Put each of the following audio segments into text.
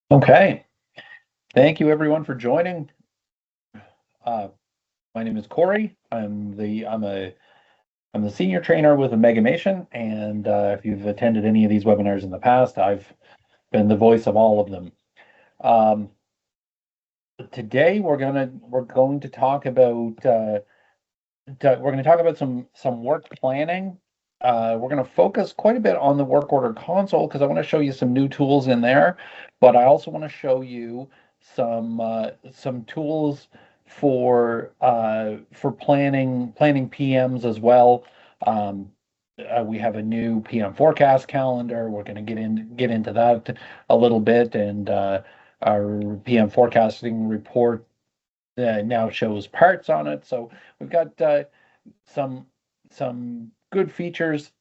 Okay, thank you everyone for joining. Uh, my name is Cory. I'm the senior trainer with Amalgamation, and if you've attended any of these webinars in the past, I've been the voice of all of them. Um, Today we're going to talk about some work planning. We're going to focus quite a bit on the work order console because I want to show you some new tools in there, but I also want to show you some tools for planning PMs as well. Um, we have a new PM forecast calendar. We're going to get into that a little bit, and our PM forecasting report now shows parts on it. So we've got some some good features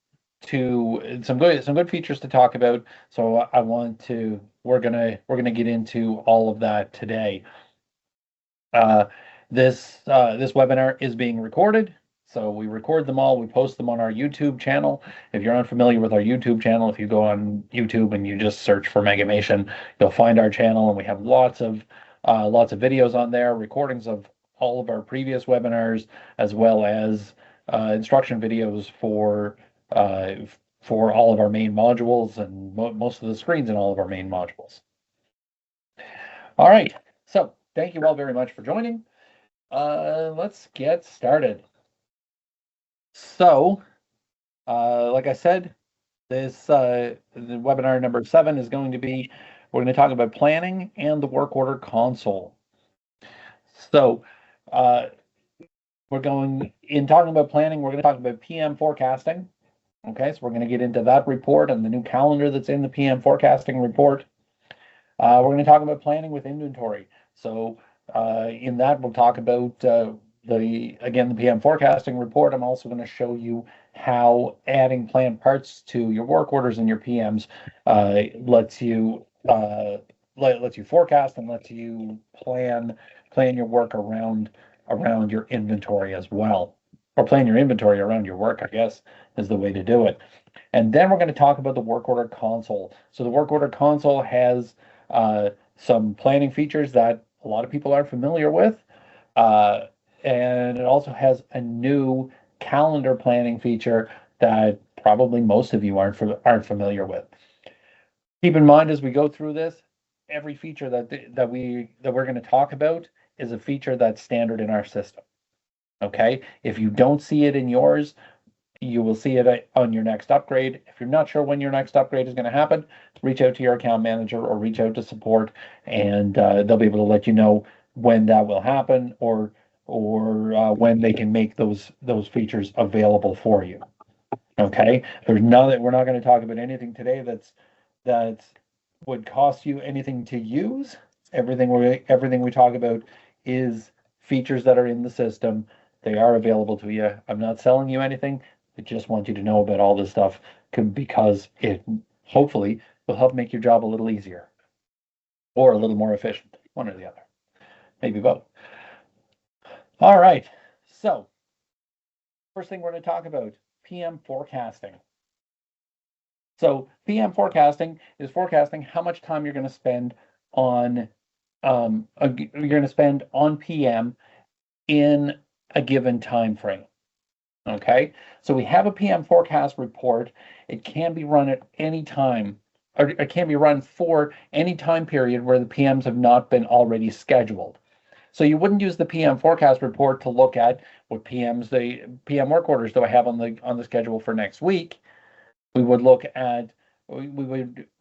some good features to talk about. So I want to we're gonna get into all of that today. Uh, this webinar is being recorded. So we record them all, we post them on our YouTube channel. If you're unfamiliar with our YouTube channel, if you go on YouTube and you just search for Megamation, you'll find our channel, and we have lots of videos on there, recordings of all of our previous webinars, as well as instruction videos uh, for all of our main modules and most of the screens in all of our main modules. All right, so thank you all very much for joining. Let's get started. So, like I said, the webinar number 7 is going to be, we're going to talk about planning and the work order console. So, uh, in talking about planning, we're going to talk about PM forecasting. Okay, so we're going to get into that report and the new calendar that's in the PM forecasting report. We're going to talk about planning with inventory. So in that, we'll talk about the PM forecasting report. I'm also going to show you how adding planned parts to your work orders and your PMs lets you lets you forecast and lets you plan your work around your inventory as well, or plan your inventory around your work, I guess, is the way to do it. And then we're going to talk about the work order console. So the work order console has some planning features that a lot of people aren't familiar with. Uh, and it also has a new calendar planning feature that probably most of you aren't familiar with. Keep in mind as we go through this, every feature that we're going to talk about is a feature that's standard in our system. Okay, if you don't see it in yours, you will see it on your next upgrade. If you're not sure when your next upgrade is going to happen, reach out to your account manager or reach out to support, and they'll be able to let you know when that will happen, or when they can make those features available for you. Okay, we're not going to talk about anything today that would cost you anything to use. Everything we talk about is features that are in the system. They are available to you. I'm not selling you anything. I just want you to know about all this stuff because it hopefully will help make your job a little easier or a little more efficient, one or the other, maybe both. All right. So first thing we're going to talk about, PM forecasting. So PM forecasting is forecasting how much time you're going to spend on PM in a given time frame. Okay, so we have a PM forecast report. It can be run at any time, or it can be run for any time period where the PMs have not been already scheduled. So you wouldn't use the PM forecast report to look at what PM work orders do I have on the schedule for next week. We would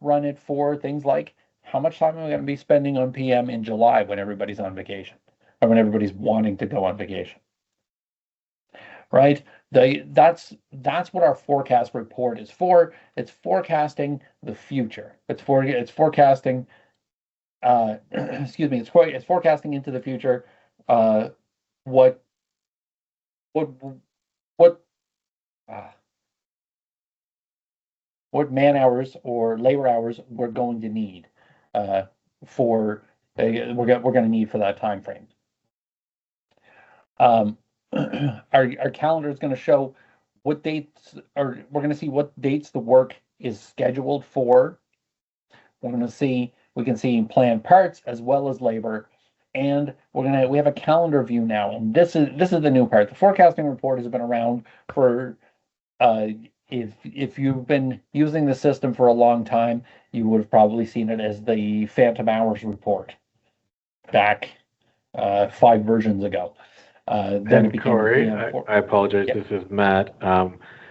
run it for things like how much time am I going to be spending on PM in July when everybody's on vacation, or when everybody's wanting to go on vacation, right? That's what our forecast report is for. It's forecasting the future. It's forecasting excuse me, it's forecasting into the future what what what uh, what man hours or labor hours we're going to need uh, for we're going to need for that time frame. Um, our calendar is going to show what dates, or we're going to see what dates the work is scheduled for. We're going to see we can see planned parts as well as labor. And we have a calendar view now, and this is the new part. The forecasting report has been around for uh, if you've been using the system for a long time, you would have probably seen it as the Phantom Hours report back 5 versions ago. Then it And became the Cory, PM for. I apologize. Yeah, This is Matt.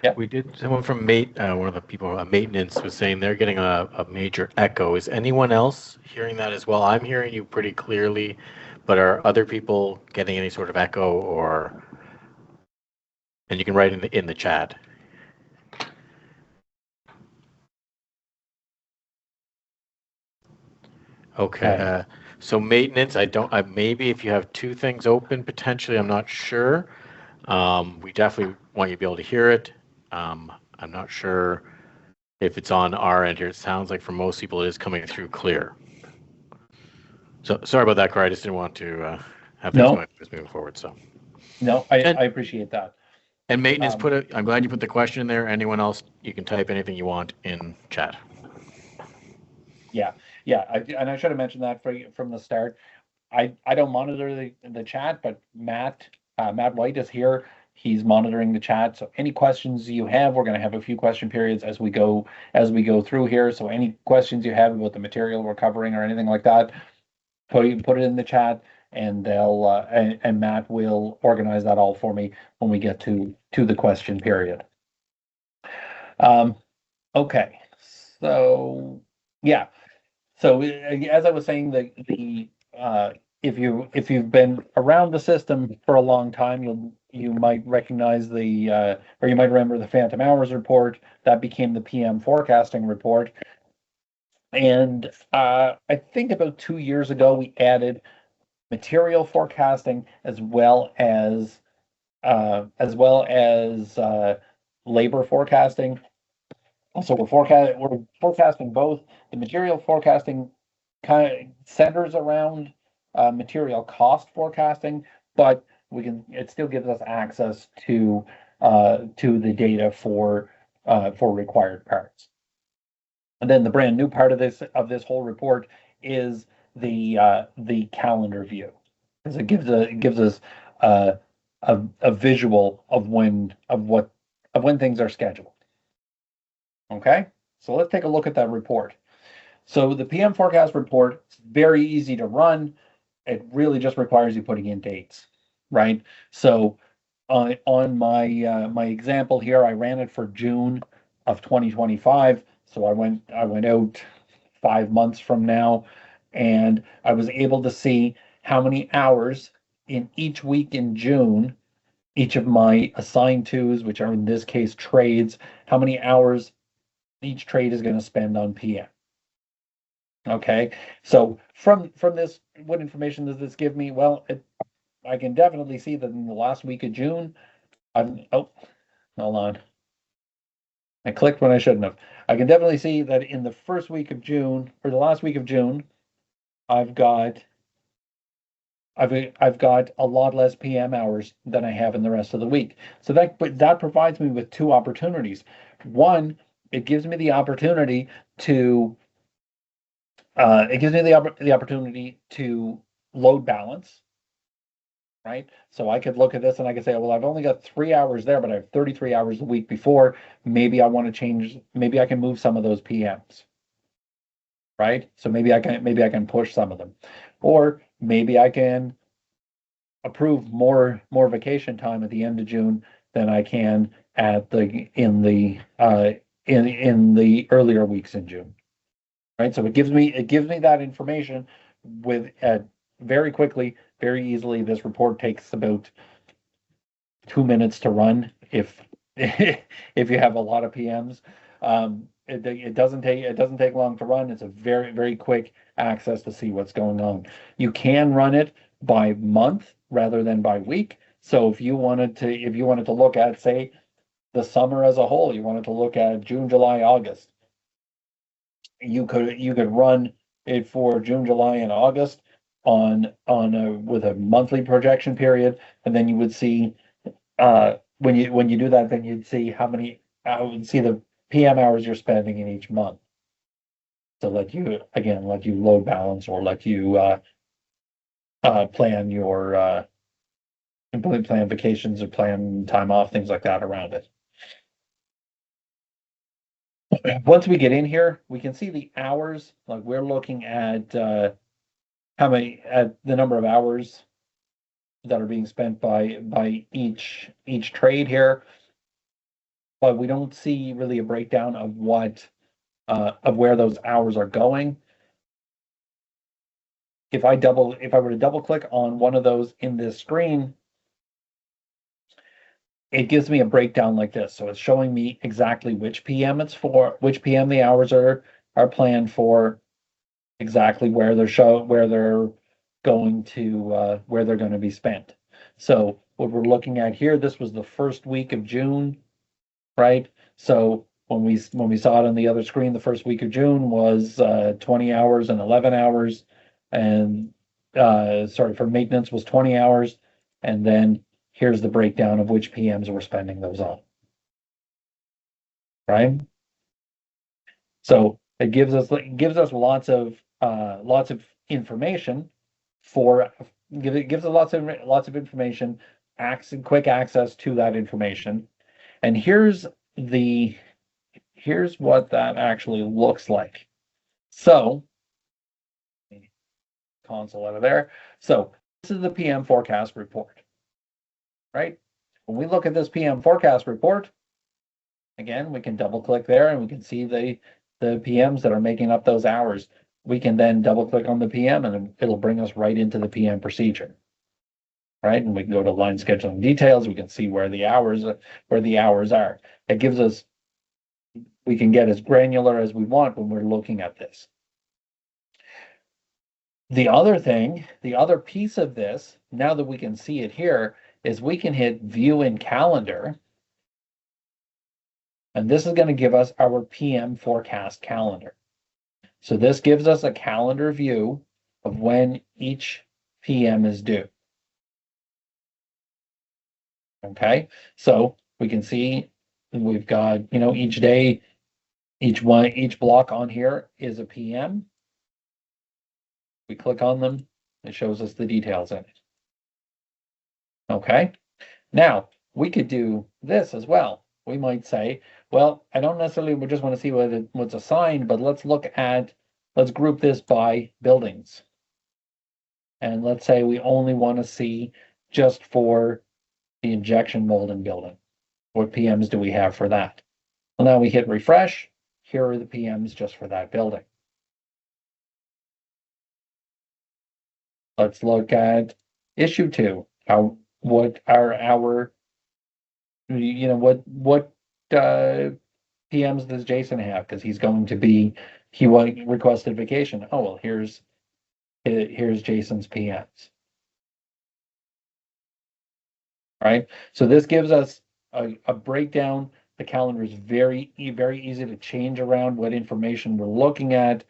yeah. We did, someone from one of the people, maintenance, was saying they're getting a major echo. Is anyone else hearing that as well? I'm hearing you pretty clearly, but are other people getting any sort of echo or, and you can write in the chat. Okay. Okay. So maintenance, maybe if you have two things open, potentially, I'm not sure. We definitely want you to be able to hear it. I'm not sure if it's on our end here. It sounds like for most people it is coming through clear. So sorry about that, Cory. I just didn't want to have things No, going moving forward. So no, I, and I appreciate that. and maintenance, Um, I'm glad you put the question in there. Anyone else, you can type anything you want in chat. yeah, yeah. And I should have mentioned that from the start. I don't monitor the chat, but Matt White is here. He's monitoring the chat. So any questions you have, we're going to have a few question periods as we go through here. So any questions you have about the material we're covering or anything like that, put it in the chat, and and Matt will organize that all for me when we get to the question period. Um, okay, so yeah. So as I was saying, the if you've been around the system for a long time, you might recognize or you might remember the Phantom Hours report that became the PM forecasting report. And I think about 2 years ago we added material forecasting as well as labor forecasting. So we're forecasting both. The material forecasting kind of centers around material cost forecasting, but it still gives us access to the data for required parts. And then the brand new part of this whole report is the calendar view, because it gives us uh, a visual of when things are scheduled. Okay, so let's take a look at that report. So the PM forecast report is very easy to run. It really just requires you putting in dates, right? So on my example here, I ran it for June of 2025. So I went out 5 months from now, and I was able to see how many hours in each week in June, each of my assigned twos, which are in this case trades, how many hours each trade is going to spend on PM. Okay, so from this, what information does this give me? Well, I can definitely see that in the last week of June, oh, hold on, I clicked when I shouldn't have. I can definitely see that in the first week of June, or the last week of June, I've got I've got a lot less PM hours than I have in the rest of the week. So that provides me with two opportunities. One, it gives me the opportunity to the opportunity to load balance, right? So I could look at this and I could say, well, I've only got 3 hours there, but I have 33 hours the week before. Maybe I want to change, maybe I can move some of those PMs, right? So maybe I can push some of them. Or maybe I can approve more vacation time at the end of June than I can at the in the earlier weeks in June. Right? So it gives me that information with very quickly, very easily. This report takes about 2 minutes to run if if you have a lot of PMs. It doesn't take long to run. It's a very very quick access to see what's going on. You can run it by month rather than by week. So if you wanted to look at, say, the summer as a whole, you wanted to look at June, July, August, you could run it for June, July, and August with a monthly projection period, and then you would see when you do that, then you'd see how many I would see the PM hours you're spending in each month. to let you, again, let you load balance or let you plan your plan vacations or plan time off, things like that around it. Once we get in here, we can see the hours, like we're looking at at the number of hours that are being spent by each trade here, but we don't see really a breakdown of what of where those hours are going. If I were to double click on one of those in this screen, it gives me a breakdown like this. So it's showing me exactly which PM it's for, which PM the hours are planned for, exactly where they're going to where they're going to be spent. So what we're looking at here, this was the first week of June, right? So when we saw it on the other screen, the first week of June was 20 hours and 11 hours, and sorry, for maintenance was 20 hours, and then here's the breakdown of which PMs we're spending those on, right? So it gives us lots of information for it gives us lots of information, quick access to that information. And here's what that actually looks like. So console out of there. So this is the PM forecast report, right? When we look at this PM forecast report, again, we can double click there and we can see the PMs that are making up those hours. We can then double click on the PM and it'll bring us right into the PM procedure, right? And we can go to line scheduling details. We can see where the hours are. It gives us, we can get as granular as we want when we're looking at this. The other piece of this, now that we can see it here, is we can hit view in calendar. And this is going to give us our PM forecast calendar. So this gives us a calendar view of when each PM is due. Okay, so we can see we've got, each day, each block on here is a PM. We click on them, it shows us the details in it. Okay, now we could do this as well. We might say, well, I don't necessarily just want to see what's assigned, but let's group this by buildings. And let's say we only want to see just for the injection molding building. What PMs do we have for that? Well, now we hit refresh. Here are the PMs just for that building. Let's look at issue 2. What are our, what PMs does Jason have? Because he requested vacation. Oh, well, here's Jason's PMs. Right? So this gives us a breakdown. The calendar is very easy to change around what information we're looking at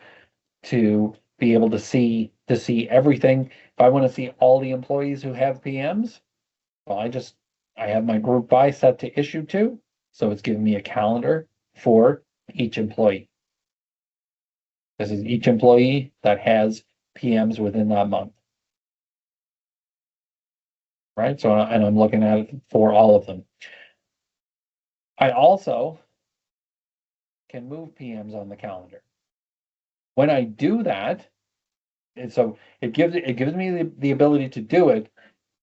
to be able to see everything. If I want to see all the employees who have PMs, well, I have my group by set to issue 2, so it's giving me a calendar for each employee. This is each employee that has PMs within that month. Right? So, and I'm looking at it for all of them. I also can move PMs on the calendar. When I do that, and so it gives me the ability to do it,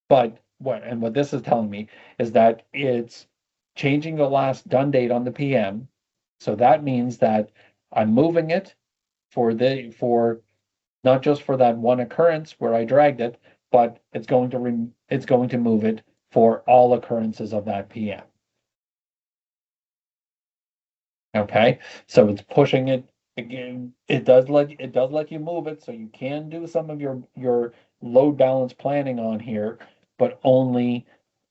but what this is telling me is that it's changing the last done date on the PM. So that means that I'm moving it for not just for that one occurrence where I dragged it, but it's going to move it for all occurrences of that PM. Okay, so it's pushing it again. It does let you move it, so you can do some of your load balance planning on here, but only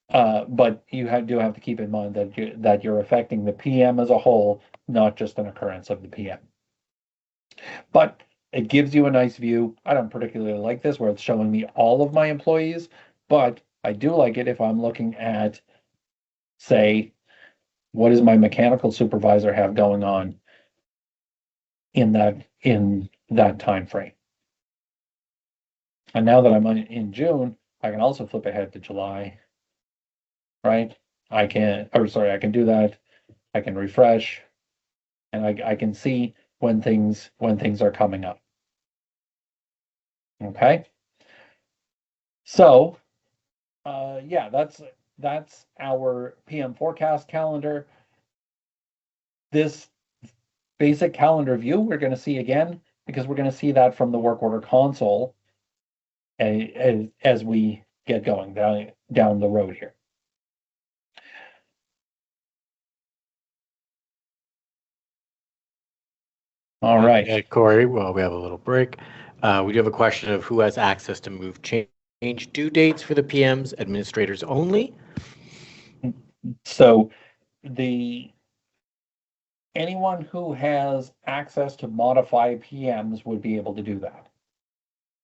but you do have to keep in mind that you're affecting the PM as a whole, not just an occurrence of the PM. But it gives you a nice view. I don't particularly like this where it's showing me all of my employees, but I do like it if I'm looking at, say, what does my mechanical supervisor have going on in that time frame. And now that I'm in June, I can also flip ahead to July, right? I can do that. I can refresh, and I can see when things are coming up. Okay. So, yeah, that's our PM forecast calendar. This basic calendar view we're going to see again because we're going to see that from the work order console as we get going down the road here. All right. Cory, well, we have a little break. We do have a question of who has access to move change due dates for the PMs, administrators only. So anyone who has access to modify PMs would be able to do that.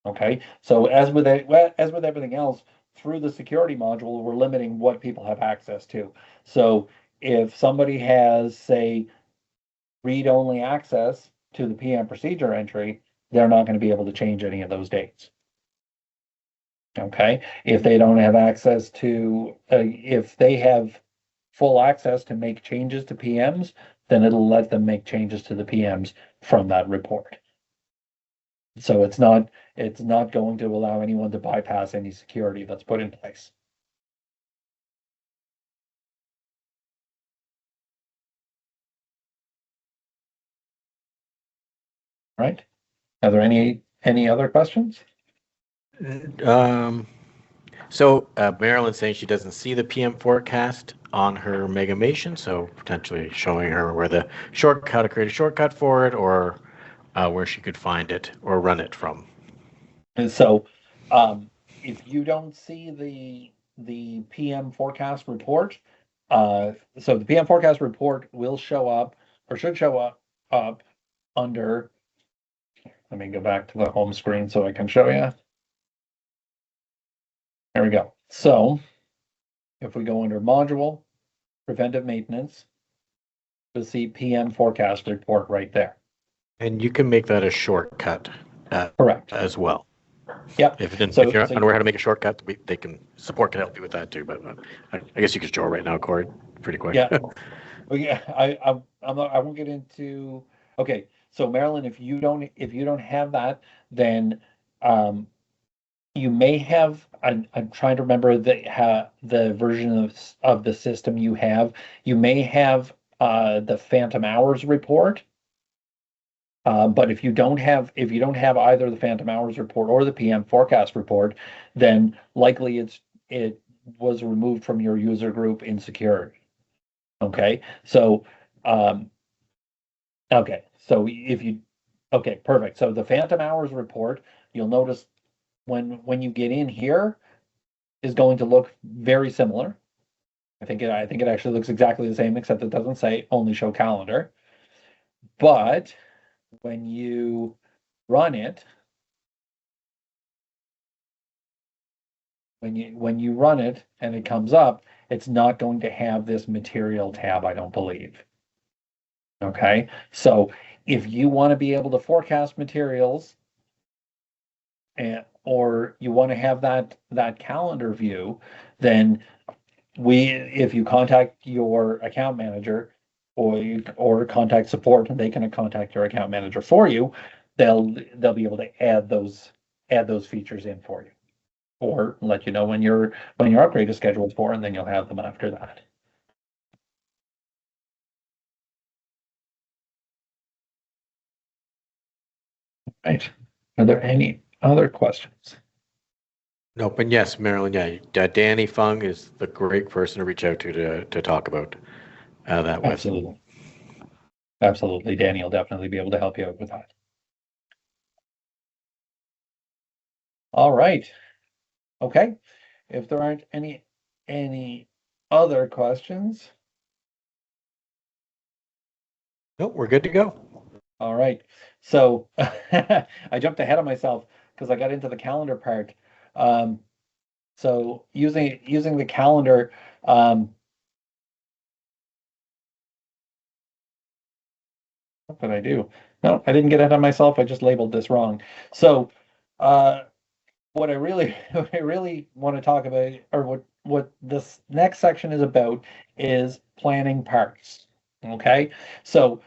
Okay, so as with everything else, through the security module, we're limiting what people have access to. So if somebody has, say, read-only access to the PM procedure entry, they're not going to be able to change any of those dates. Okay, if they don't have access to, if they have full access to make changes to PMs, then it'll let them make changes to the PMs from that report. So it's not going to allow anyone to bypass any security that's put in place. Right? Are there any other questions? So Marilyn's saying she doesn't see the PM forecast on her Megamation, so potentially showing her where the shortcut, how to create a shortcut for it, or where she could find it or run it from. And so, if you don't see the PM forecast report, so the PM forecast report will show up or should show up under. Let me go back to the home screen so I can show you. There we go. So, if we go under module, preventive maintenance, you'll see PM forecast report right there. And you can make that a shortcut Correct. as well. Yep. If you're not aware how to make a shortcut, support can help you with that too. But I guess you could show it right now, Cory, pretty quick. Yeah. Well, yeah, I won't get into. Okay, so Marilyn, if you don't have that, then you may have. I'm trying to remember the version of the system you have. You may have the Phantom Hours report. But if you don't have either the Phantom Hours report or the PM forecast report, then likely it was removed from your user group in security. Okay, so okay, so okay, perfect. So the Phantom Hours report, you'll notice when you get in here is going to look very similar. I think it actually looks exactly the same, except it doesn't say only show calendar. But when you run it, when you run it and it comes up, it's not going to have this material tab, I don't believe. Okay, so if you want to be able to forecast materials or you want to have that calendar view, then if you contact your account manager or contact support and they can contact your account manager for you, they'll be able to add those features in for you or let you know when your upgrade is scheduled for, and then you'll have them after that. Right. Are there any other questions? Nope. And yes, Marilyn, yeah, Danny Fung is the great person to reach out to talk about that with. Absolutely. Absolutely. Danny will definitely be able to help you out with that. All right. Okay. If there aren't any other questions. Nope, we're good to go. All right. So I jumped ahead of myself because I got into the calendar part. So using the calendar, what did I do? No, I didn't get ahead of myself. I just labeled this wrong. So, what I really, what I really want to talk about, or what this next section is about, is planning parts. Okay, so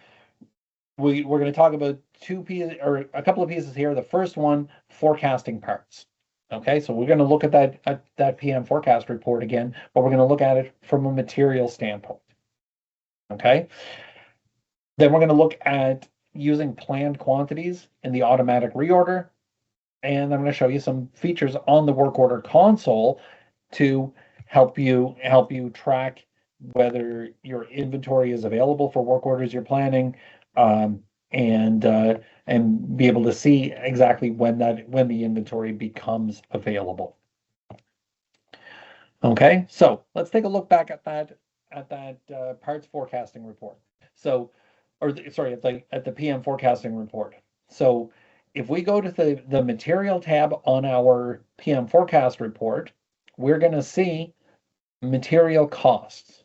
we're going to talk about two pieces or a couple of pieces here. The first one, forecasting parts. Okay, so we're going to look at that PM forecast report again, but we're going to look at it from a material standpoint. Okay, then we're going to look at using planned quantities in the automatic reorder, and I'm going to show you some features on the work order console to help you track whether your inventory is available for work orders you're planning, um, and be able to see exactly when the inventory becomes available. Okay, so let's take a look back at that parts forecasting report. So, sorry, at the PM forecasting report. So, if we go to the material tab on our PM forecast report, we're going to see material costs.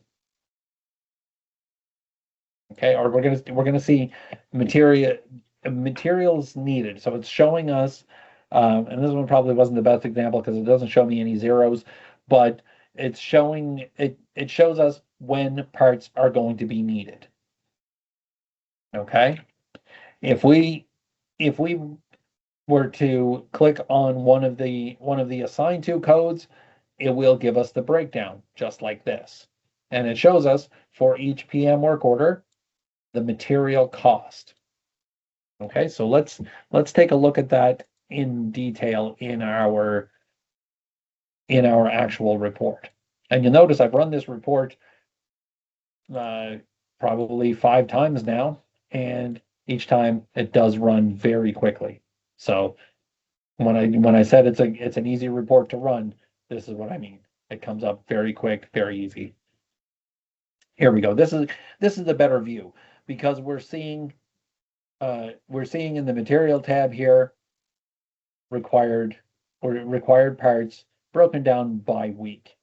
Okay, or we're gonna see materials needed. So it's showing us, and this one probably wasn't the best example because it doesn't show me any zeros, but it shows us when parts are going to be needed. Okay, if we if we were to click on one of the assigned to codes, it will give us the breakdown just like this, and it shows us for each PM work order the material cost. Okay, so let's take a look at that in detail in our actual report. And you'll notice I've run this report uh, probably 5 times now, and each time it does run very quickly. So when I said it's an easy report to run, this is what I mean. It comes up very quick, very easy. Here we go. This is the better view because we're seeing in the material tab here required parts broken down by week.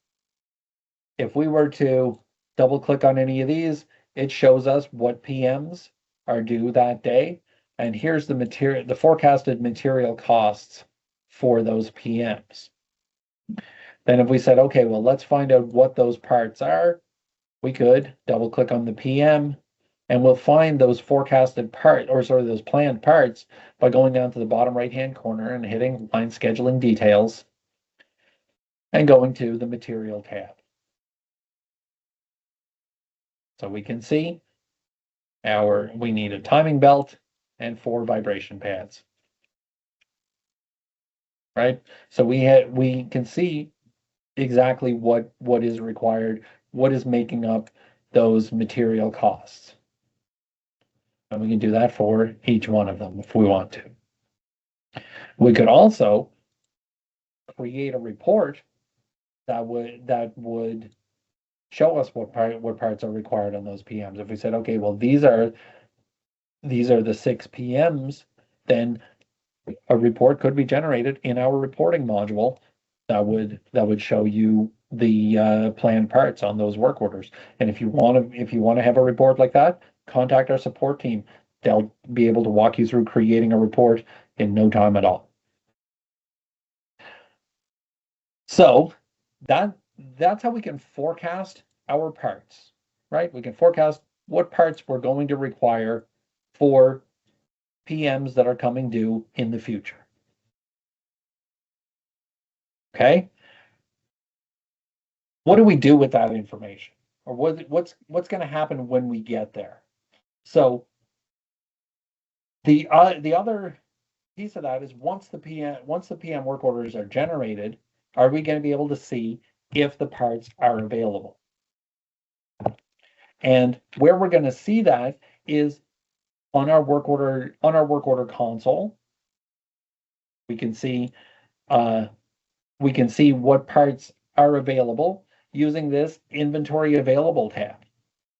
If we were to double click on any of these, it shows us what PMs are due that day. And here's the forecasted material costs for those PMs. Then if we said, okay, well, let's find out what those parts are, we could double click on the PM and we'll find those forecasted parts, or sorry, those planned parts by going down to the bottom right-hand corner and hitting line scheduling details and going to the material tab. So we can see we need a timing belt and 4 vibration pads, right? So we can see exactly what is required, what is making up those material costs. And we can do that for each one of them if we want to. We could also create a report that would show us what parts are required on those PMs. If we said, okay, well, these are the 6 PMs, then a report could be generated in our reporting module that would show you the planned parts on those work orders. And if you want to have a report like that, contact our support team. They'll be able to walk you through creating a report in no time at all. So that's how we can forecast our parts, right? We can forecast what parts we're going to require for PMs that are coming due in the future. Okay. What do we do with that information? Or what's going to happen when we get there? So the other piece of that is once the PM work orders are generated, are we going to be able to see if the parts are available? And where we're going to see that is on our work order console. We can see what parts are available using this inventory available tab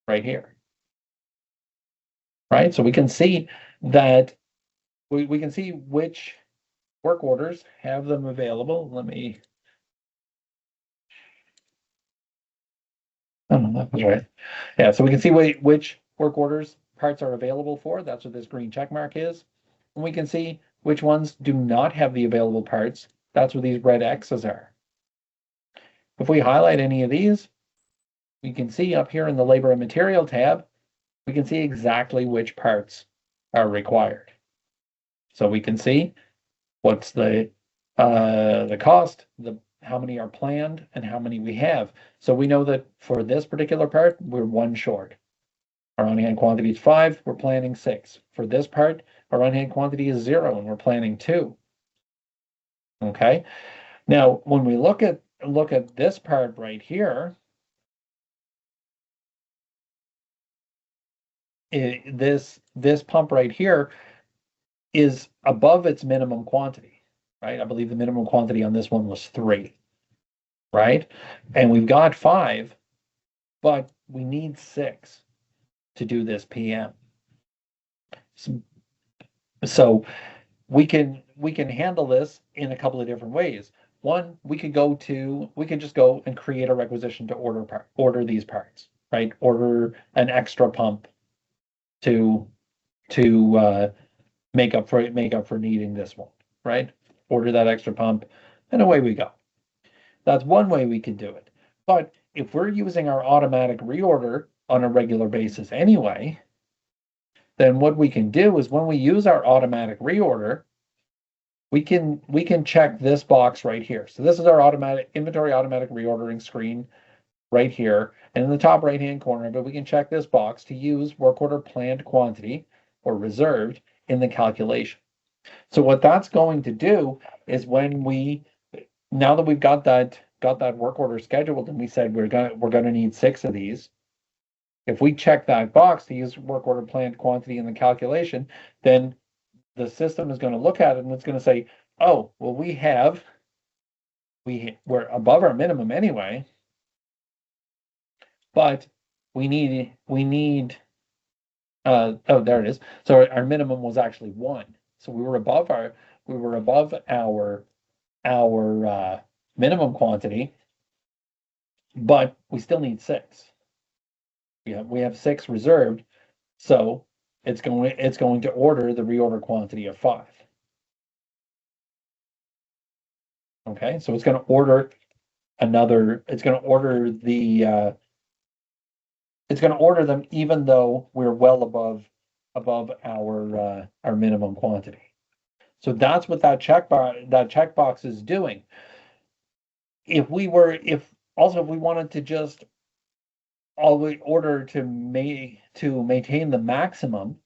right here. Right? So we can see that we can see which work orders have them available. Oh, no, that was right. Yeah, so we can see which work orders parts are available for. That's what this green check mark is. And we can see which ones do not have the available parts. That's what these red X's are. If we highlight any of these, we can see up here in the labor and material tab, we can see exactly which parts are required. So we can see what's the cost, how many are planned, and how many we have. So we know that for this particular part, we're 1 short. Our on-hand quantity is 5, we're planning 6. For this part, our on-hand quantity is 0, and we're planning 2. Okay. Now, when we look at this part right here, this pump right here is above its minimum quantity, right? I believe the minimum quantity on this one was 3, right? And we've got 5, but we need 6 to do this PM. So we can handle this in a couple of different ways. One, we could just go and create a requisition to order these parts, right? Order an extra pump to make up for needing this one, right? Order that extra pump, and away we go. That's one way we could do it. But if we're using our automatic reorder on a regular basis anyway, then what we can do is when we use our automatic reorder, we can check this box right here. So this is our inventory automatic reordering screen right here. And in the top right-hand corner of it, we can check this box to use work order planned quantity or reserved in the calculation. So what that's going to do is now that we've got that work order scheduled and we said we're gonna need 6 of these, if we check that box to use work order planned quantity in the calculation, then the system is going to look at it and it's going to say, oh, well, we're above our minimum anyway, but we need oh, there it is. So our minimum was actually 1. So we were above our minimum quantity, but we still need 6. We have 6 reserved, so it's going to order the reorder quantity of 5. Okay, so it's going to order them even though we're well above our minimum quantity. So that's what that checkbox is doing. If we wanted to just always order to maintain the maximum,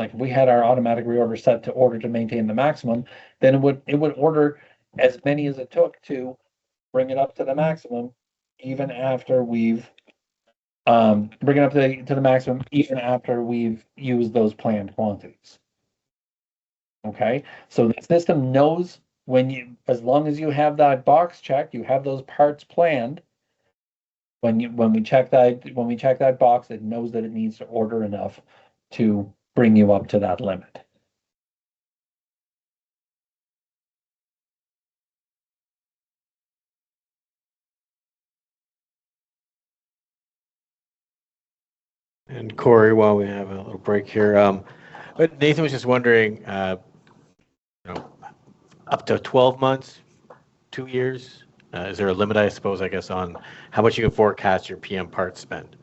like if we had our automatic reorder set to order to maintain the maximum, then it would order as many as it took to bring it up to the maximum, even after we've bring it up to the maximum, even after we've used those planned quantities. Okay, so the system knows as long as you have that box checked, you have those parts planned. When we check that box, it knows that it needs to order enough to bring you up to that limit. And Cory, while we have a little break here, but Nathan was just wondering, up to 12 months, 2 years, is there a limit, I suppose, I guess, on how much you can forecast your PM parts spend?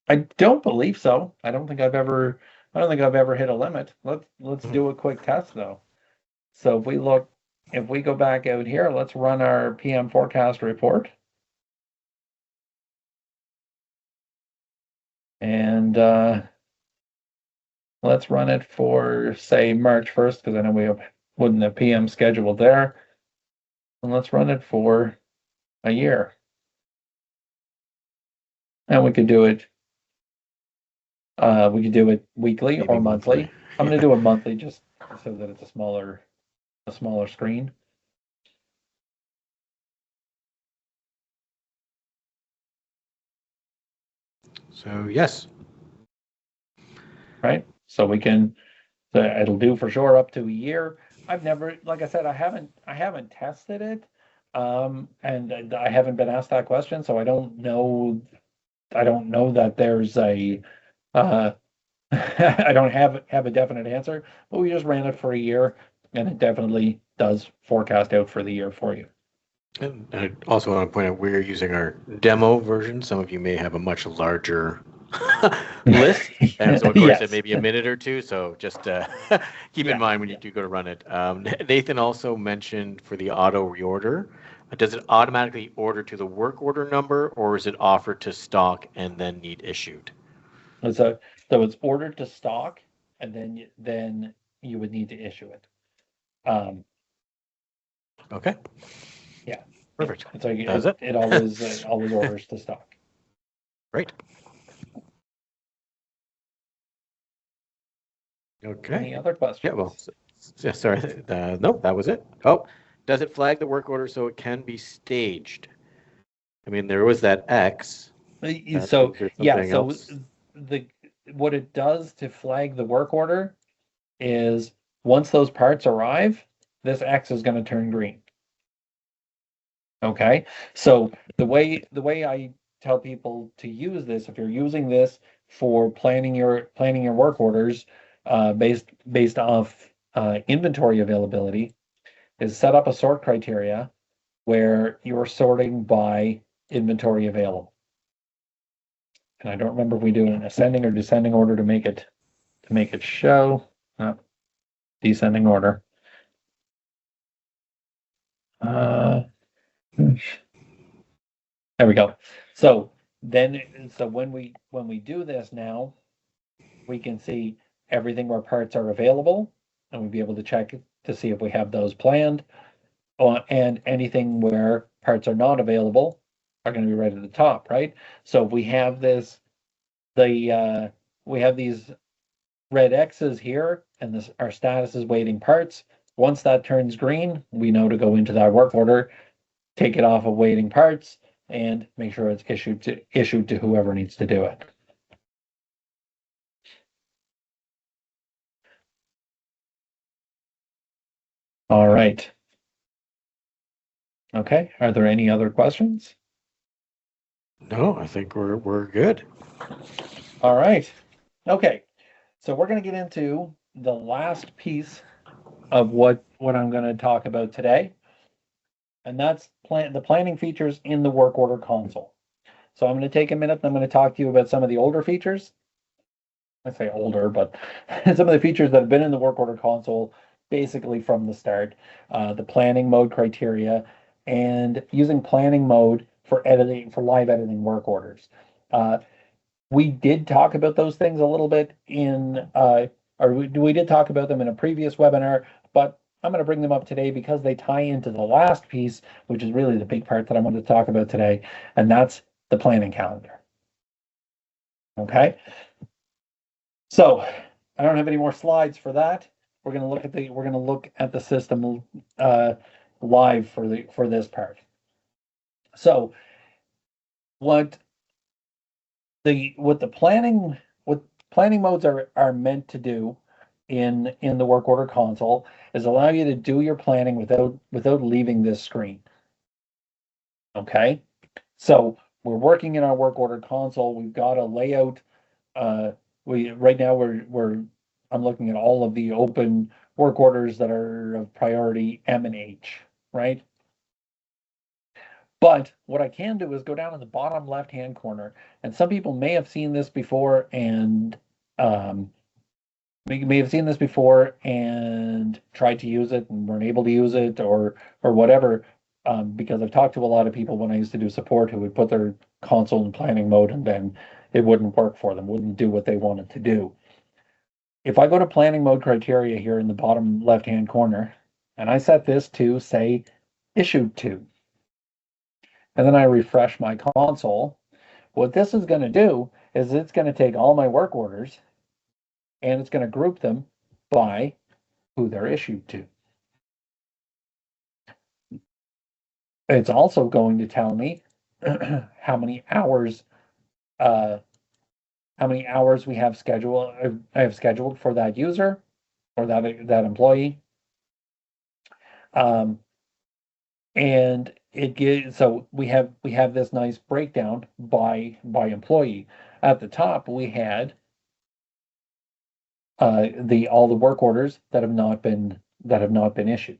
I don't believe so. I don't think I've ever hit a limit. Let's do a quick test though. So if we go back out here, let's run our PM forecast report. And let's run it for, say, March 1st, because I know wouldn't have PM scheduled there. And let's run it for a year. And we could do it weekly or monthly. I'm going to do it monthly just so that it's a smaller screen. So yes. Right. So it'll do for sure up to a year. I've never, like I said, I haven't tested it. And I haven't been asked that question, so I don't know that there's a Uh, I don't have a definite answer, but we just ran it for a year, and it definitely does forecast out for the year for you. And I also want to point out we're using our demo version. Some of you may have a much larger list. And so, Cory said Yes. maybe a minute or two. So just keep in Yeah. mind when you do go to run it. Nathan also mentioned for the auto reorder, does it automatically order to the work order number, or is it offered to stock and then need issued? So it's ordered to stock, and then you would need to issue it. Um, Okay, yeah, yeah. perfect. It's like That's it, it. it always orders to stock. Great. Okay. Any other Yeah, well, questions? yeah, sorry. No, that was it. Oh, does it flag the work order so it can be staged? I mean, there was that X. That So means there's yeah, something so else. the what it does to flag the work order is once those parts arrive, this X is going to turn green. Okay, so the way I tell people to use this, if you're using this for planning your work orders, based off inventory availability, is set up a sort criteria where you're sorting by inventory available. And I don't remember if we do an ascending or descending order to make it show. Descending order. Uh, there we go. So when we do this now, we can see everything where parts are available, and we'll be able to check to see if we have those planned. And anything where parts are not available are going to be right at the top, right? So if we have we have these red X's here, and our status is waiting parts. Once that turns green, we know to go into that work order, take it off of waiting parts, and make sure it's issued to whoever needs to do it. All right. Okay. Are there any other questions? No, I think we're good. All right. Okay. So we're going to get into the last piece of what I'm going to talk about today, and that's the planning features in the work order console. So I'm going to take a minute and I'm going to talk to you about some of the older features. I say older, but some of the features that have been in the work order console basically from the start. The planning mode criteria and using planning mode for live editing work orders. Uh, we did talk about those things a little bit we did talk about them in a previous webinar, but I'm going to bring them up today because they tie into the last piece, which is really the big part that I wanted to talk about today, and that's the planning calendar. Okay. So I don't have any more slides for that. We're going to look at the system uh, live for this part. So what the planning modes are meant to do in the work order console is allow you to do your planning without leaving this screen. Okay, so we're working in our work order console. We've got a layout. We right now we're I'm looking at all of the open work orders that are of priority M and H, right? But what I can do is go down in the bottom left-hand corner, and some people may have seen this before and um, may have seen this before and tried to use it and weren't able to use it or whatever. Because I've talked to a lot of people when I used to do support who would put their console in planning mode and then it wouldn't work for them, wouldn't do what they wanted to do. If I go to planning mode criteria here in the bottom left-hand corner, and I set this to say issued to, and then I refresh my console, what this is going to do is it's going to take all my work orders and it's going to group them by who they're issued to. It's also going to tell me how many hours uh, we have scheduled. I have scheduled for that user or that employee. Um, and it gives so we have this nice breakdown by employee. At the top we had all the work orders that have not been issued.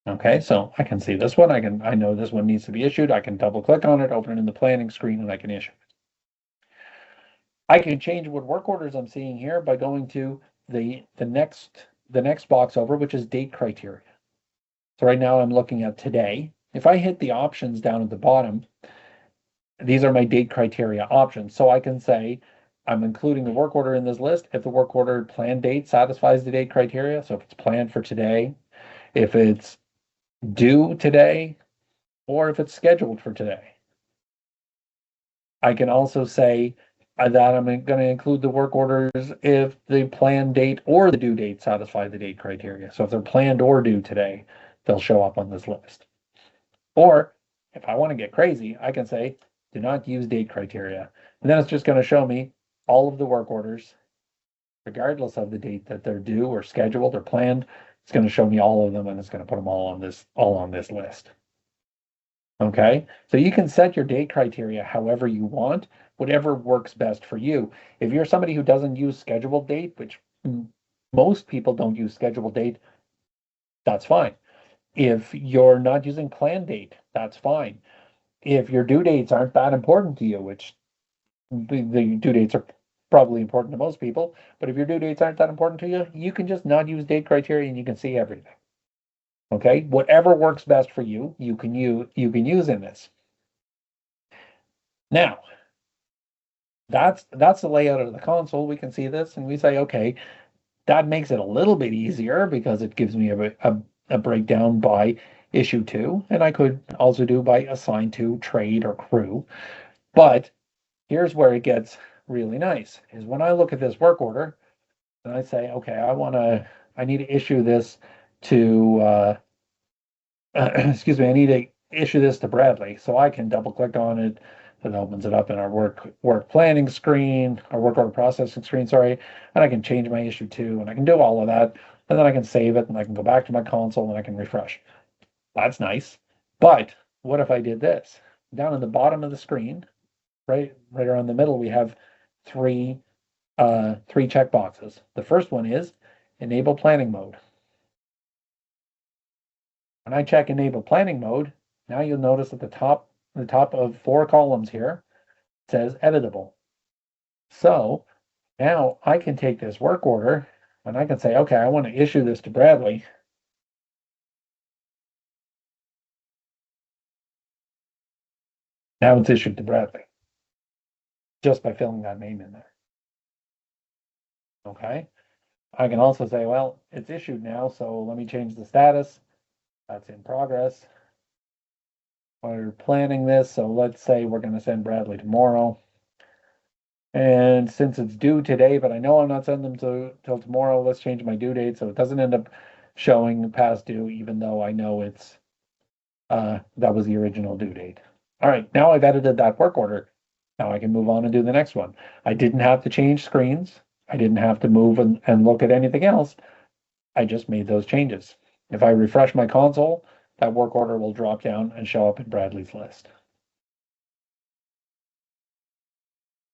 Okay, so I can see this one. I know this one needs to be issued. I can double click on it, open it in the planning screen, and I can issue it. I can change what work orders I'm seeing here by going to the next box over, which is date criteria. So right now I'm looking at today. If I hit the options down at the bottom, these are my date criteria options. So I can say I'm including the work order in this list if the work order plan date satisfies the date criteria. So if it's planned for today, if it's due today, or if it's scheduled for today. I can also say that I'm going to include the work orders if the planned date or the due date satisfy the date criteria. So if they're planned or due today, they'll show up on this list. Or if I want to get crazy, I can say, do not use date criteria. And then it's just going to show me all of the work orders, regardless of the date that they're due or scheduled or planned. It's going to show me all of them, and it's going to put them all on this list. Okay, so you can set your date criteria however you want, whatever works best for you. If you're somebody who doesn't use scheduled date, which most people don't use scheduled date, that's fine. If you're not using plan date, that's fine. If your due dates aren't that important to you, which the due dates are probably important to most people, but if your due dates aren't that important to you, you can just not use date criteria and you can see everything. Okay, whatever works best for you, you can use in this. Now, that's the layout of the console. We can see this and we say, okay, that makes it a little bit easier because it gives me a breakdown by issue to, and I could also do by assign to, trade, or crew. But here's where it gets really nice, is when I look at this work order and I say, okay, I need to issue this to, excuse me, I need to issue this to Bradley. So I can double click on it. It opens it up in our work planning screen, our work order processing screen, sorry, and I can change my issue to, and I can do all of that. And then I can save it and I can go back to my console and I can refresh. That's nice. But what if I did this? Down at the bottom of the screen, right around the middle, we have three check boxes. The first one is enable planning mode. When I check enable planning mode, now you'll notice at the top of 4 columns here, it says editable. So now I can take this work order and I can say, okay, I want to issue this to Bradley. Now it's issued to Bradley just by filling that name in there. Okay. I can also say, well, it's issued now, so let me change the status. That's in progress. We're planning this, so let's say we're going to send Bradley tomorrow. And since it's due today, but I know I'm not sending them till tomorrow, let's change my due date so it doesn't end up showing past due, even though I know it's that was the original due date. All right, now I've edited that work order. Now I can move on and do the next one. I didn't have to change screens. I didn't have to move and look at anything else. I just made those changes. If I refresh my console, that work order will drop down and show up in Bradley's list.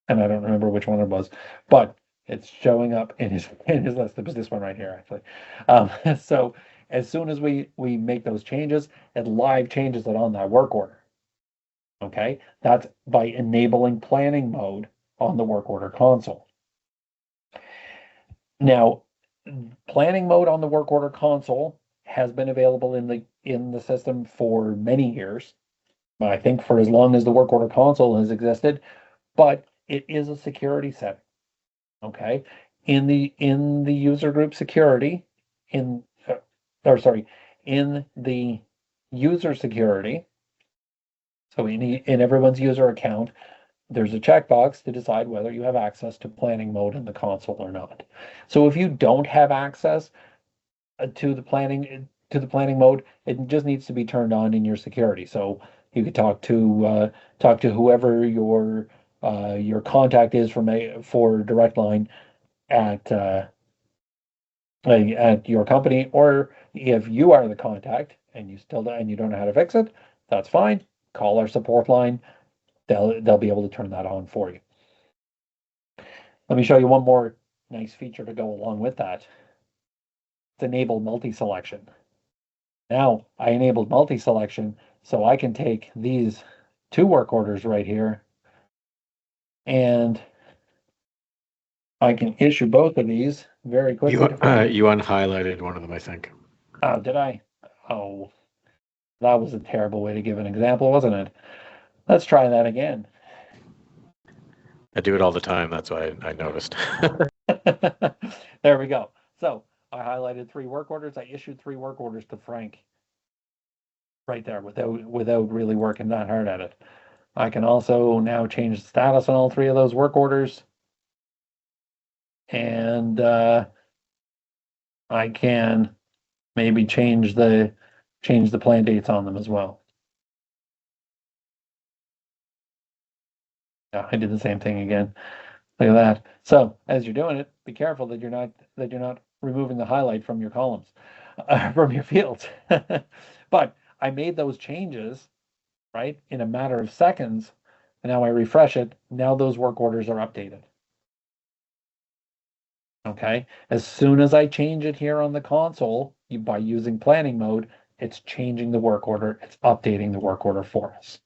And I don't remember which one it was, but it's showing up in his list. It was this one right here, actually. So as soon as we make those changes, it live changes it on that work order. Okay, that's by enabling planning mode on the work order console. Now, planning mode on the work order console has been available in the system for many years. I think for as long as the work order console has existed, but it is a security setting. Okay, in the user group security, in the user security. So in everyone's user account, there's a checkbox to decide whether you have access to planning mode in the console or not. So if you don't have access to the planning mode, it just needs to be turned on in your security. So you could talk to whoever your contact is for Directline at your company, or if you are the contact and you don't know how to fix it, that's fine. Call our support line. They'll be able to turn that on for you. Let me show you one nice feature to go along with that. It's enable multi-selection. Now I enabled multi-selection, so I can take these two work orders right here and I can issue both of these very quickly. You unhighlighted one of them, I think. Oh, did I? Oh, that was a terrible way to give an example, wasn't it? Let's try that again. I do it all the time. That's why I noticed. There we go. So I highlighted 3 work orders. I issued 3 work orders to Frank right there without really working that hard at it. I can also now change the status on all 3 of those work orders. And I can maybe change the plan dates on them as well. Yeah, I did the same thing again. Look at that. So as you're doing it, be careful that you're not removing the highlight from your columns, from your fields. But I made those changes, right, in a matter of seconds. And now I refresh it. Now those work orders are updated. Okay. As soon as I change it here on the console by using planning mode, it's changing the work order. It's updating the work order for us.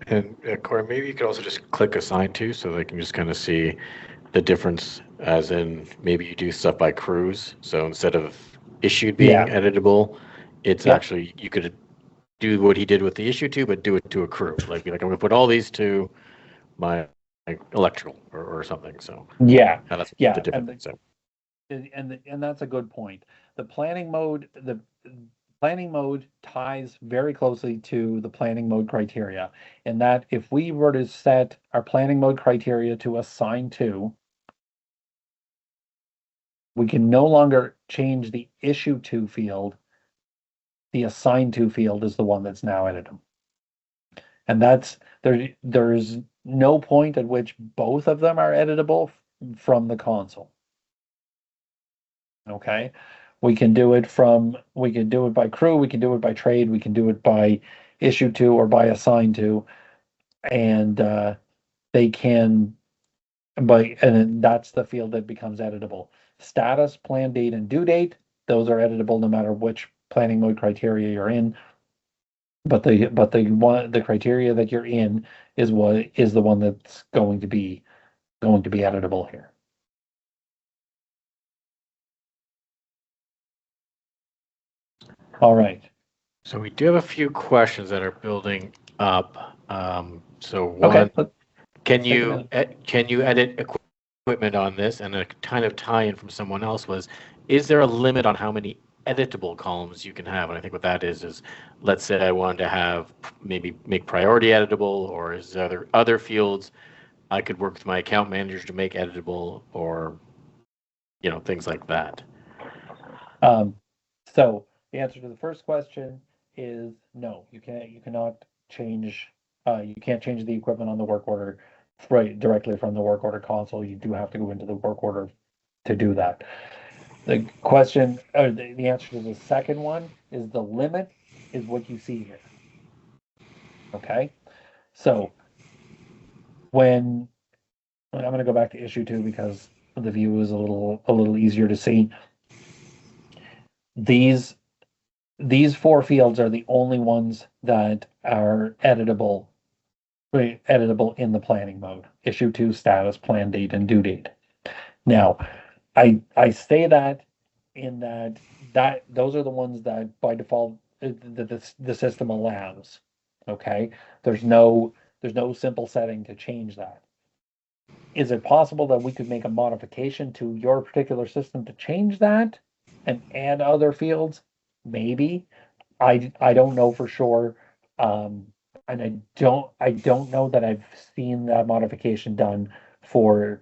And Cory, maybe you could also just click assign to so they can just kind of see the difference, as in maybe you do stuff by crews. So instead of issued being editable, it's actually, you could do what he did with the issue to, but do it to a crew. Like, be like, I'm going to put all these to my electrical or something. So that's the difference. And that's a good point. The planning mode ties very closely to the planning mode criteria, in that if we were to set our planning mode criteria to assign to, we can no longer change the issue to field. The assign to field is the one that's now editable. And there's no point at which both of them are editable from the console. Okay. We can do it by crew, we can do it by trade, we can do it by issue to or by assign to, and they can, and that's the field that becomes editable. Status, plan date, and due date, those are editable no matter which planning mode criteria you're in. But the criteria that you're in is the one that's going to be editable here. All right. So we do have a few questions that are building up. So one, okay, can you edit equipment on this? And a kind of tie-in from someone else was, is there a limit on how many editable columns you can have? And I think what that is let's say I wanted to have maybe make priority editable, or is there other fields I could work with my account manager to make editable, or things like that. So the answer to the first question is no. You cannot change. You can't change the equipment on the work order directly from the work order console. You do have to go into the work order to do that. The question, or the answer to the second one is the limit is what you see here. Okay, so when I'm going to go back to issue 2 because the view is a little easier to see. These 4 fields are the only ones that are editable in the planning mode: issue 2, status, plan date, and due date. Now, I say that in that those are the ones that by default the system allows. Okay, there's no simple setting to change that. Is it possible that we could make a modification to your particular system to change that and add other fields? Maybe. I don't know for sure. And I don't know that I've seen that modification done for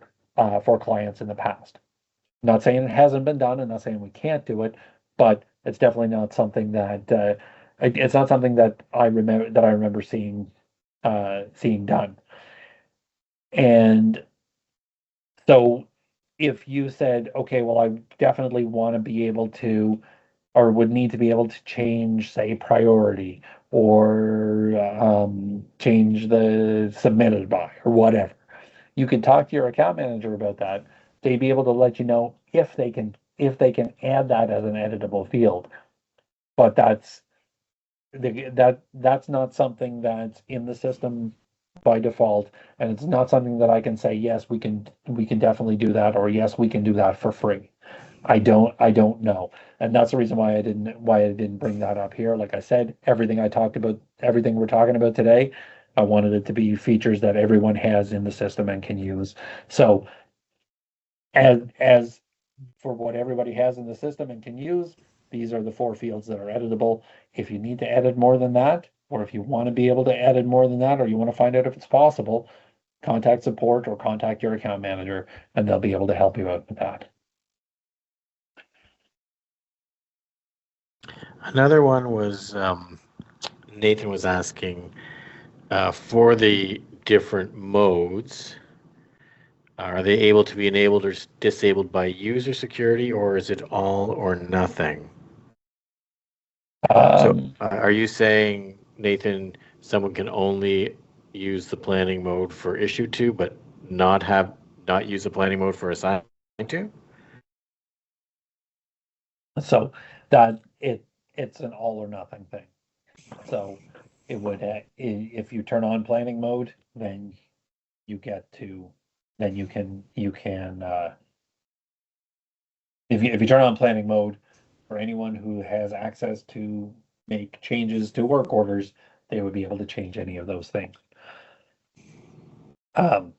clients in the past. Not saying it hasn't been done, and not saying we can't do it, but it's definitely not something that it's not something that I remember seeing done. And so if you said, okay, well, I definitely want to be able to, or would need to be able to change, say, priority, or change the submitted by, or whatever, You could talk to your account manager about that. They'd be able to let you know if they can add that as an editable field. But that's not something that's in the system by default, and it's not something that I can say, yes, we can definitely do that, or yes, we can do that for free. I don't know. And that's the reason why I didn't bring that up here. Like I said, everything we're talking about today, I wanted it to be features that everyone has in the system and can use. So as for what everybody has in the system and can use, these are the four fields that are editable. If you need to edit more than that, or if you want to be able to edit more than that, or you want to find out if it's possible, contact support or contact your account manager, and they'll be able to help you out with that. Another one was Nathan was asking for the different modes. Are they able to be enabled or disabled by user security, or is it all or nothing? So are you saying, Nathan, someone can only use the planning mode for issue to, but not use the planning mode for assign to? So that it's an all or nothing thing. So it would if you turn on planning mode, then you get to then you can if you turn on planning mode for anyone who has access to make changes to work orders, they would be able to change any of those things. Um,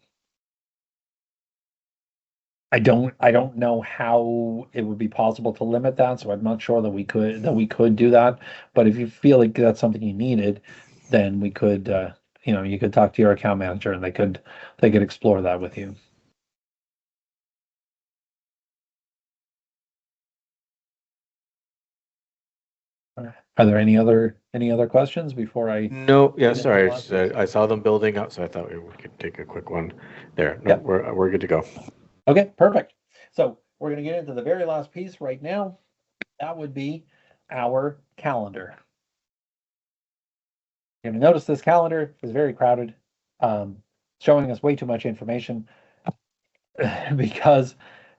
I don't know how it would be possible to limit that, so I'm not sure that we could do that. But if you feel like that's something you needed, then we could you could talk to your account manager and they could explore that with you. Are there any other questions before I No, yeah, get into the sorry. last piece? I saw them building up, so I thought we could take a quick one there. No, Yeah. we're good to go. Okay, perfect. So we're going to get into the very last piece right now. That would be our calendar. You're going to notice this calendar is very crowded, showing us way too much information because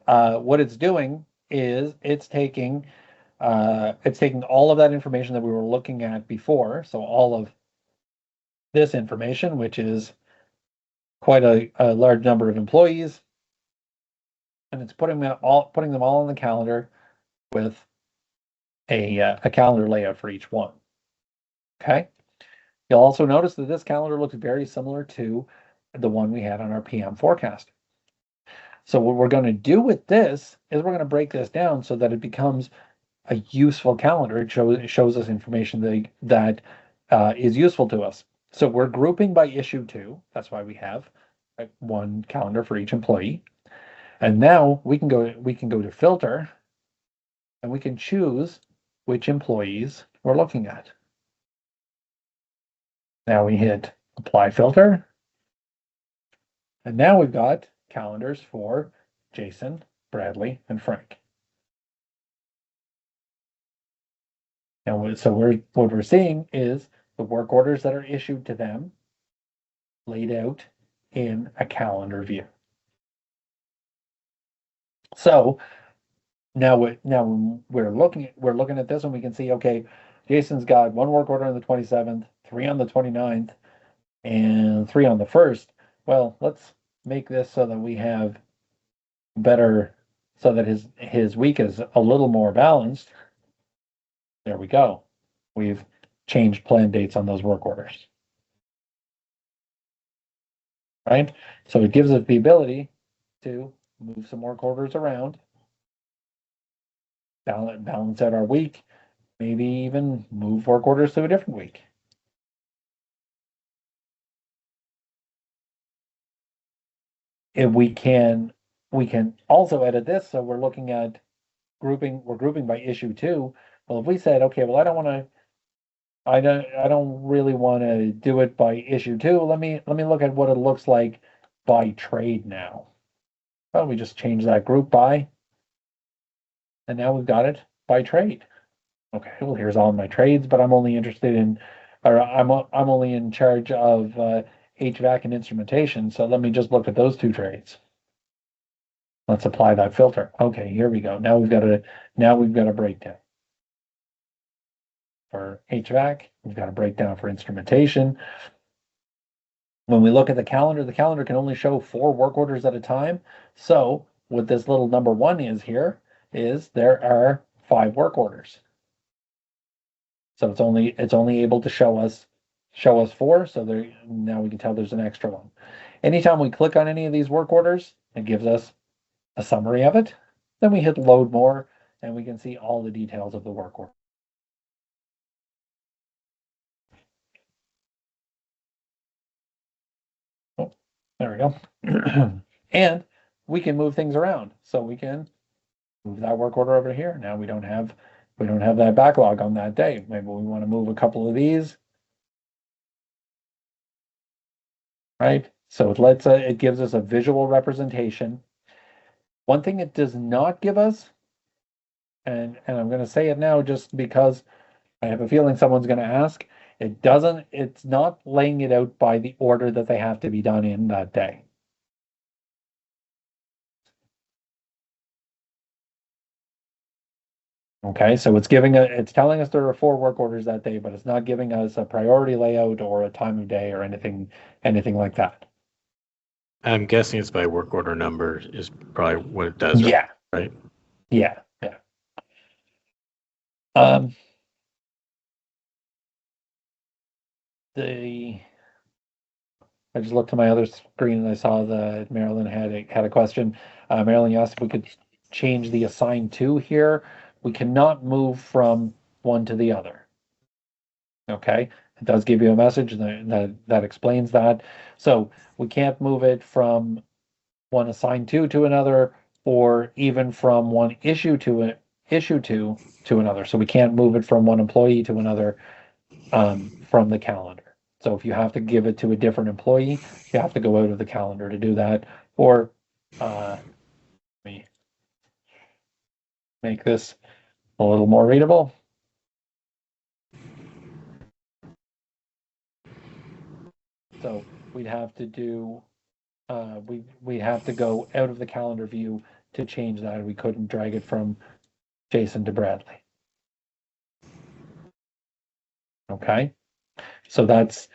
what it's doing is it's taking all of that information that we were looking at before. So all of this information, which is quite a large number of employees, and it's putting them all on the calendar with a calendar layout for each one. Okay. You'll also notice that this calendar looks very similar to the one we had on our PM forecast. So what we're going to do with this is we're going to break this down so that it becomes a useful calendar. It shows us information that is useful to us. So we're grouping by issue 2. That's why we have one calendar for each employee. And now we can go to filter and we can choose which employees we're looking at. Now we hit apply filter. And now we've got calendars for Jason, Bradley, and Frank. And so what we're seeing is the work orders that are issued to them laid out in a calendar view. So now we're looking at this and we can see, okay, Jason's got one work order on the 27th, 3 on the 29th, and 3 on the 1st. Well, let's make this so that we have better, so that his week is a little more balanced. There we go. We've changed plan dates on those work orders. Right? So it gives us the ability to move some work orders around, balance out our week, maybe even move work orders to a different week. If we can also edit this, so we're looking at we're grouping by issue 2. Well, if we said, okay, well, I don't really want to do it by issue 2. Let me look at what it looks like by trade now. Well, we just change that group by, and now we've got it by trade. Okay, well, here's all my trades, but I'm only interested in, or I'm only in charge of HVAC and instrumentation. So let me just look at those two trades. Let's apply that filter. Okay, here we go. Now we've got a breakdown for HVAC. We've got a breakdown for instrumentation. When we look at the calendar can only show 4 work orders at a time. So what this little number 1 is here is there are 5 work orders. So it's only able to show us 4. So there now we can tell there's an extra one. Anytime we click on any of these work orders, it gives us a summary of it. Then we hit load more and we can see all the details of the work order. Oh, there we go. And we can move things around. So we can move that work order over here. Now we don't have that backlog on that day. Maybe we want to move a couple of these. Right? So it gives us a visual representation. One thing it does not give us, and I'm going to say it now just because I have a feeling someone's going to ask, it's not laying it out by the order that they have to be done in that day. Okay, so it's telling us there are 4 work orders that day, but it's not giving us a priority layout or a time of day or anything like that. I'm guessing it's by work order number is probably what it does. Yeah. Right. Yeah. I just looked to my other screen and I saw that Marilyn had a question. Marilyn, you asked if we could change the assign to here. We cannot move from one to the other. Okay, it does give you a message that explains that. So we can't move it from one assigned to another, or even from one issue to another. So we can't move it from one employee to another from the calendar. So if you have to give it to a different employee, you have to go out of the calendar to do that. Or let me make this a little more readable. So we'd have to do we'd have to go out of the calendar view to change that. We couldn't drag it from Jason to Bradley. Okay, so that's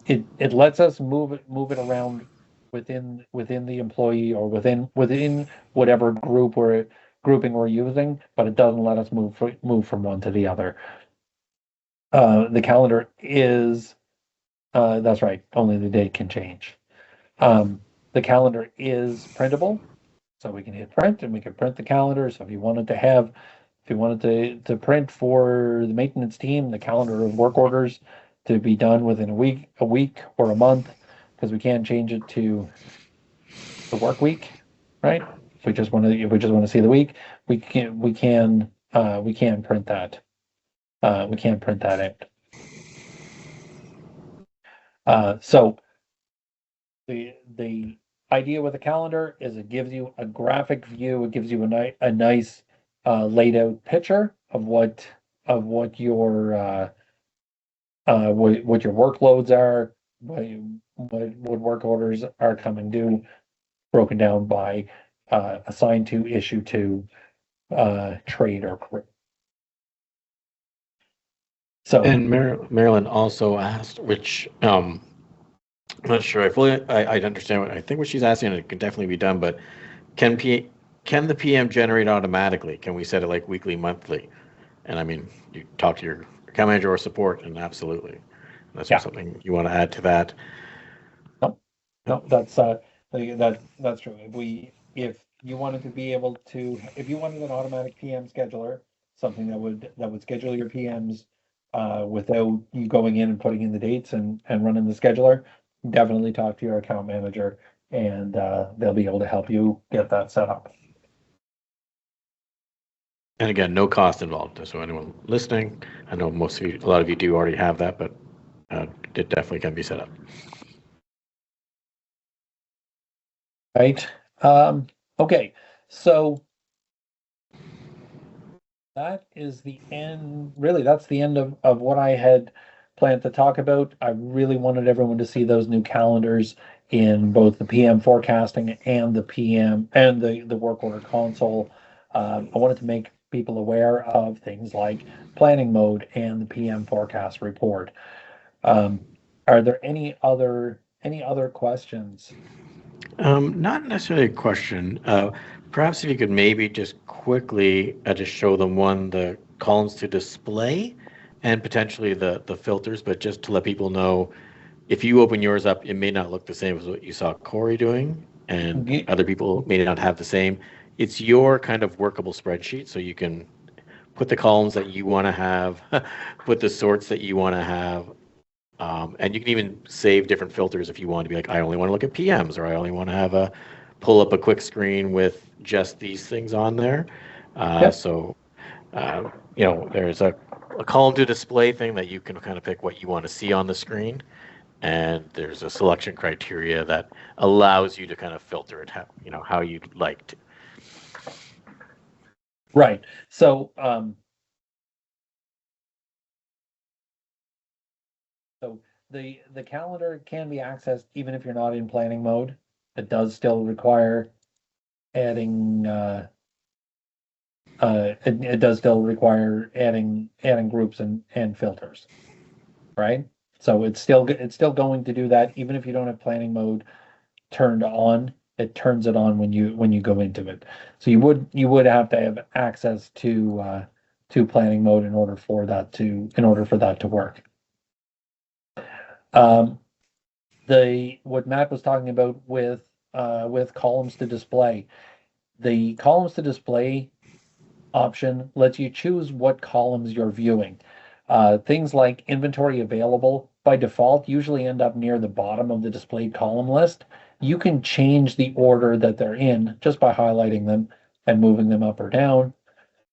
it. It lets us move it around within the employee or within whatever grouping we're using, but it doesn't let us move from one to the other. The calendar is that's right. Only the date can change. The calendar is printable, so we can hit print and we can print the calendar. So if you wanted to print for the maintenance team, the calendar of work orders to be done within a week or a month, because we can't change it to the work week, right? If we just want to see the week, we can print that. We can't print that out. So the idea with a calendar is it gives you a graphic view. It gives you a nice laid out picture of what your what your workloads are, what work orders are coming due, broken down by assigned to, issue to, trade or crew. So And Marilyn also asked, which I'm not sure I understand I think what she's asking, and it can definitely be done, but can the PM generate automatically? Can we set it like weekly, monthly? And I mean, you talk to your account manager or support, and absolutely. That's something you want to add to that. No, that's true. If you wanted to be able to, if you wanted an automatic PM scheduler, something that would schedule your PMs without you going in and putting in the dates and running the scheduler, definitely talk to your account manager and they'll be able to help you get that set up. And again, no cost involved. So anyone listening, I know a lot of you do already have that, but it definitely can be set up. Right. Okay. So that is the end. Really, that's the end of what I had planned to talk about. I really wanted everyone to see those new calendars in both the PM forecasting and the PM and the work order console. I wanted to make people aware of things like planning mode and the PM forecast report. Um, are there any other questions? Not necessarily a question. Perhaps if you could maybe just quickly just show them the columns to display and potentially the filters, but just to let people know if you open yours up, it may not look the same as what you saw Cory doing, and Ye- other people may not have the same. It's your kind of workable spreadsheet, so you can put the columns that you want to have, put the sorts that you want to have, and you can even save different filters if you want to be like, I only want to look at PMs, or I only want to have pull up a quick screen with just these things on there. Yep. So, uh, there's a column to display thing that you can kind of pick what you want to see on the screen. And there's a selection criteria that allows you to kind of filter it, how you'd like to. Right. So the calendar can be accessed even if you're not in planning mode. It does still require adding it does still require adding groups and filters, right? So it's still going to do that even if you don't have planning mode turned on. It turns it on when you go into it. So you would have to have access to planning mode in order for that to work. Um, the what Matt was talking about with columns to display. The columns to display option lets you choose what columns you're viewing. Things like inventory available by default usually end up near the bottom of the displayed column list. You can change the order that they're in just by highlighting them and moving them up or down.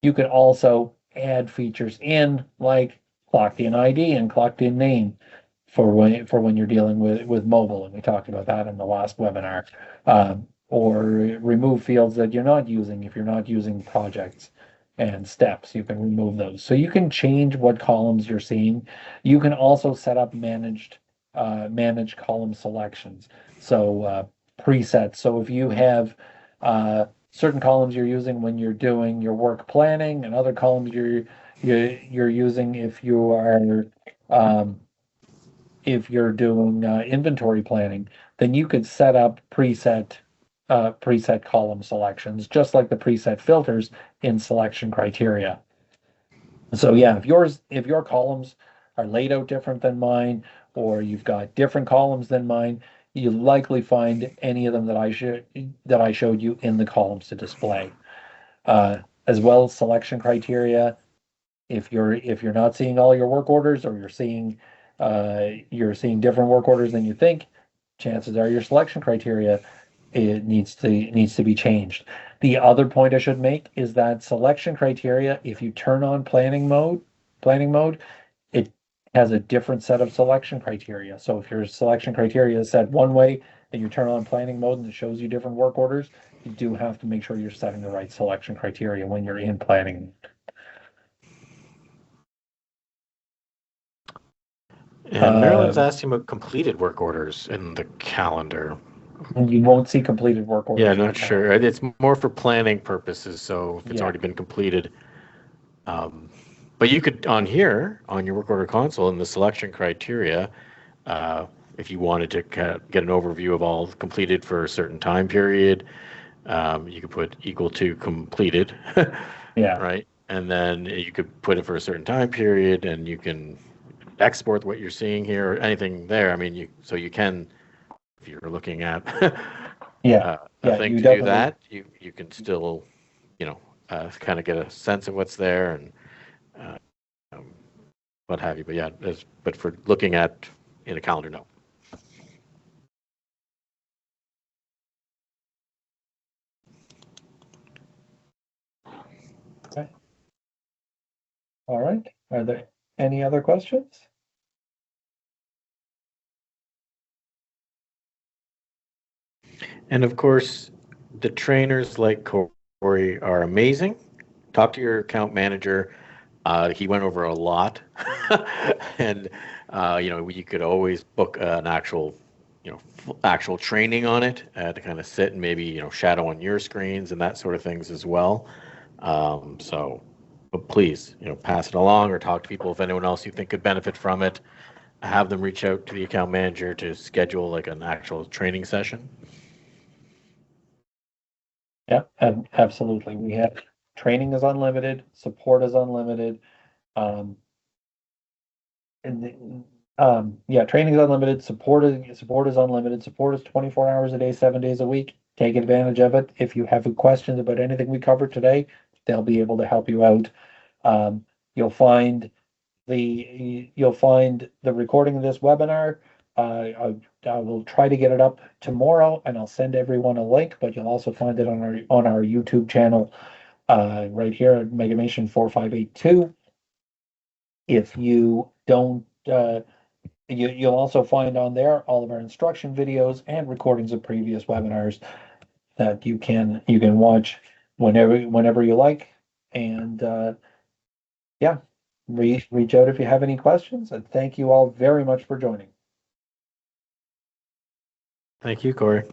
You can also add features in like clocked in ID and clocked in name for when you're dealing with mobile, and we talked about that in the last webinar. Or remove fields that you're not using if you're not using projects and steps. You can remove those. So you can change what columns you're seeing. You can also set up manage column selections. So presets. So if you have certain columns you're using when you're doing your work planning, and other columns you're using um, if you're doing inventory planning, then you could set up preset column selections, just like the preset filters in selection criteria. So yeah, if your columns are laid out different than mine, or you've got different columns than mine, you'll likely find any of them that I showed you in the columns to display. As well as selection criteria. If you're not seeing all your work orders, or you're seeing different work orders than you think, chances are your selection criteria it needs to be changed. The other point I should make is that selection criteria, if you turn on planning mode, it has a different set of selection criteria. So if your selection criteria is set one way and you turn on planning mode and it shows you different work orders, you do have to make sure you're setting the right selection criteria when you're in planning. And Marilyn's Um, asking about completed work orders in the calendar. you won't see completed work Yeah, orders in the not sure. calendar. It's more for planning purposes, so if it's Yeah. already been completed. But you could, on here, on your work order console, in the selection criteria, uh, if you wanted to get an overview of all completed for a certain time period, you could put equal to completed, Yeah. right? And then you could put it for a certain time period, and you can export what you're seeing here, or anything there. I mean, so you can, if you're looking at Yeah. a Yeah. thing You to do definitely. that, you can still, kind of get a sense of what's there, and um, what have you. But yeah, but for looking at in a calendar, no. Okay. All right. Are there any other questions? And of course, the trainers like Cory are amazing. Talk to your account manager. He went over a lot, and You could always book an actual, actual training on it to kind of sit and maybe, shadow on your screens and that sort of things as well. But please, pass it along or talk to people if anyone else you think could benefit from it. Have them reach out to the account manager to schedule like an actual training session. Yeah, absolutely. We have training is unlimited, support is unlimited. Um, yeah, training is unlimited, support is unlimited, support is 24 hours a day, 7 days a week. Take advantage of it. If you have questions about anything we covered today, they'll be able to help you out. Um, you'll find the recording of this webinar. I will try to get it up tomorrow, and I'll send everyone a link. But you'll also find it on our YouTube channel, right here at Megamation 4582. If you don't, you'll also find on there all of our instruction videos and recordings of previous webinars that you can watch whenever you like. And yeah, reach out if you have any questions. And thank you all very much for joining. Thank you, Cory.